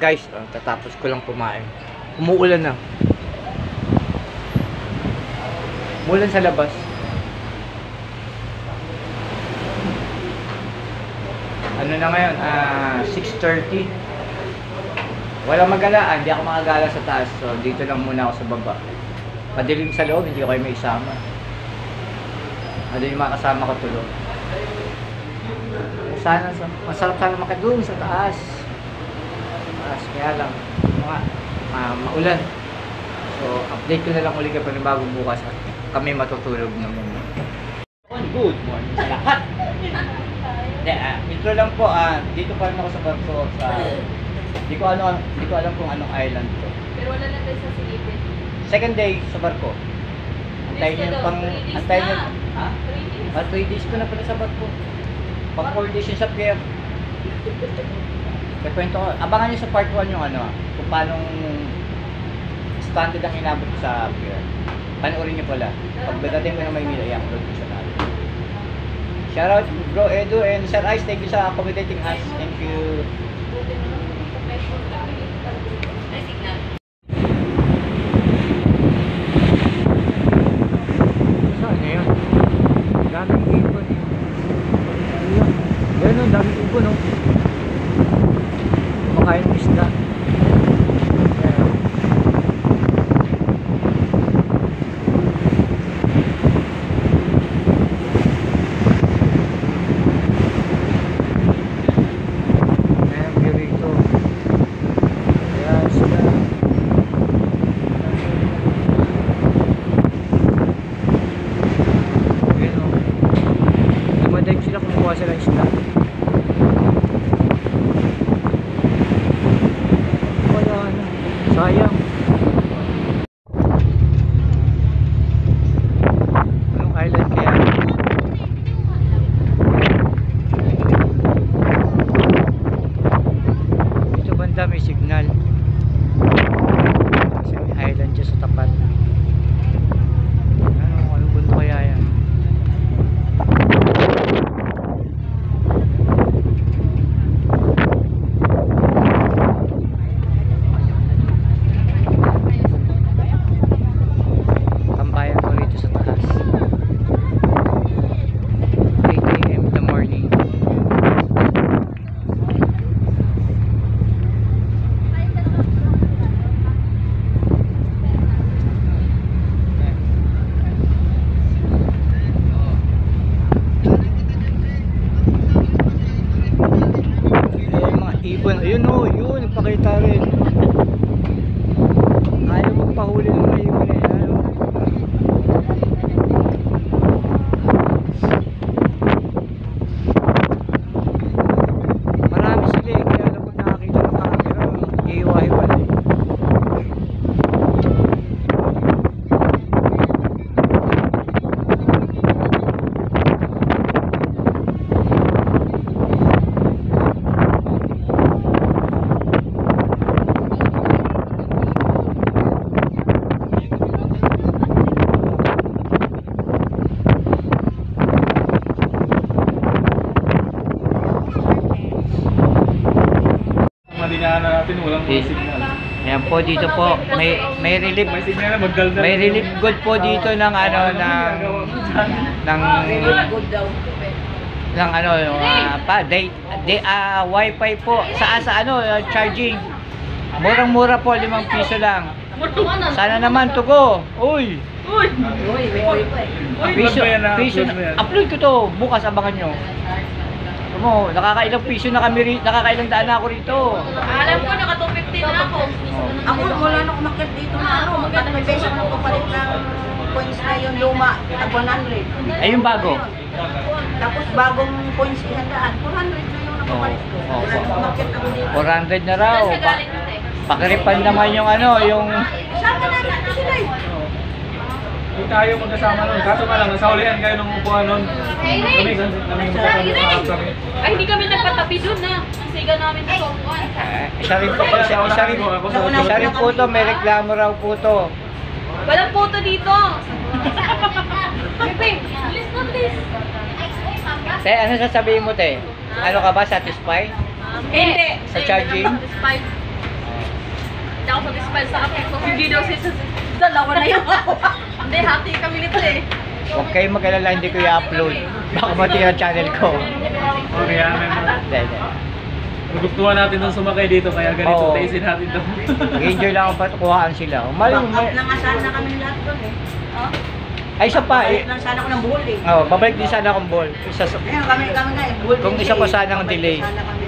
guys, tatapos ko lang kumain. Umuulan na. Umuulan sa labas. Ano na ngayon? 6:30. Walang magalaan, hindi ako makagala sa taas. So dito lang muna ako sa baba. Madilim sa loob, hindi ko kayo may isama. Ano yung mga kasama ko tulog. Sana, masarap sana makadung sa taas. Kaya lang, maulan. So, update ko na lang ulit kapag bago bukas at kami matutulog na muna. Good morning sa lahat! Intro lang po, dito pa rin ako sa barko sa... Hindi ko alam kung anong island to. Pero wala na tayo sa silipin. Second day sa barko. Antayin nyo pang... Antayin nyo... Ha? 3 days ko na pala sa barko. Pang 4 days yun sa pier. Kwento ko, abangan nyo sa part 1 yung kung paano standard ang inabot sa pier. Panoorin nyo pala. Pag dadating mo na Maynila, i-upload ko sa natin. Shoutout Bro Edu and Sir Ice, thank you sa accommodating us. Thank you. Saan na yun? Daming ibon. Yan o, daming ibon o. Kumakain ng isda. Sayang. Anong island kaya? Ito banda may signal. Kasi may island dyan sa tapat. Anong bundok kaya yan? Ayun o, yun, nagpakita rin. Ayaw magpahuli ng mga ibon eh. Marami sila eh, kaya alam pag nakakita ng camera, iiwahiwalay. Natin walang signal. Ayan po dito po may relief good po dito ng wifi po sa charging. Murang-mura po, 5 piso lang. Sana naman tugo. Uy. Piso. Upload ko to bukas, abangan nyo. Nakakailang piso na kami rito, nakakailang daan na ako rito. Alam ko, naka 250 na ako. Ako, wala na kumakit dito na may beso na papalit ng coins na yung luma, tag 100. Ay, yung bago? Tapos bagong coins 100, 400 na yung napapalit ko. Wala na kumakit ako dito. 400 na raw. Pakiripan naman yung yung... Sama na natin sila eh. Hindi tayo magkasama nun. Kaso nga lang, nasaulihan kayo ng upuan nun. Kami magkasama. Ay, hindi kami nagpatabi dun na. Siga namin sa someone. Isa rin po to, may reklamo raw po to. Walang photo dito. Pepe, please na please. Te, ano sasabihin mo, te? Ano ka ba, satisfied? Hindi. Sa charging? Hindi ako satisfied sa akin. So, yung video si Dalawa na yung Hindi, hati kami nito eh. Huwag kayong mag-alala, hindi ko i-upload. Baka matira ang channel ko. Okay, yan. Hindi, hindi. Nagustuhan natin nung sumakay dito, kaya ganito, Oo. taisin natin to. Enjoy lang ako patukuhaan sila. Mali, Back up lang nga sana kami lahat doon eh. ay, isa pa Balik eh. lang sana ako ng buhol eh. Oh, babalik din sana akong ball. Isa, Ayun, kami nga eh. Buhol Kung din isa siya pa eh. sanang Babalik delay. sana kami.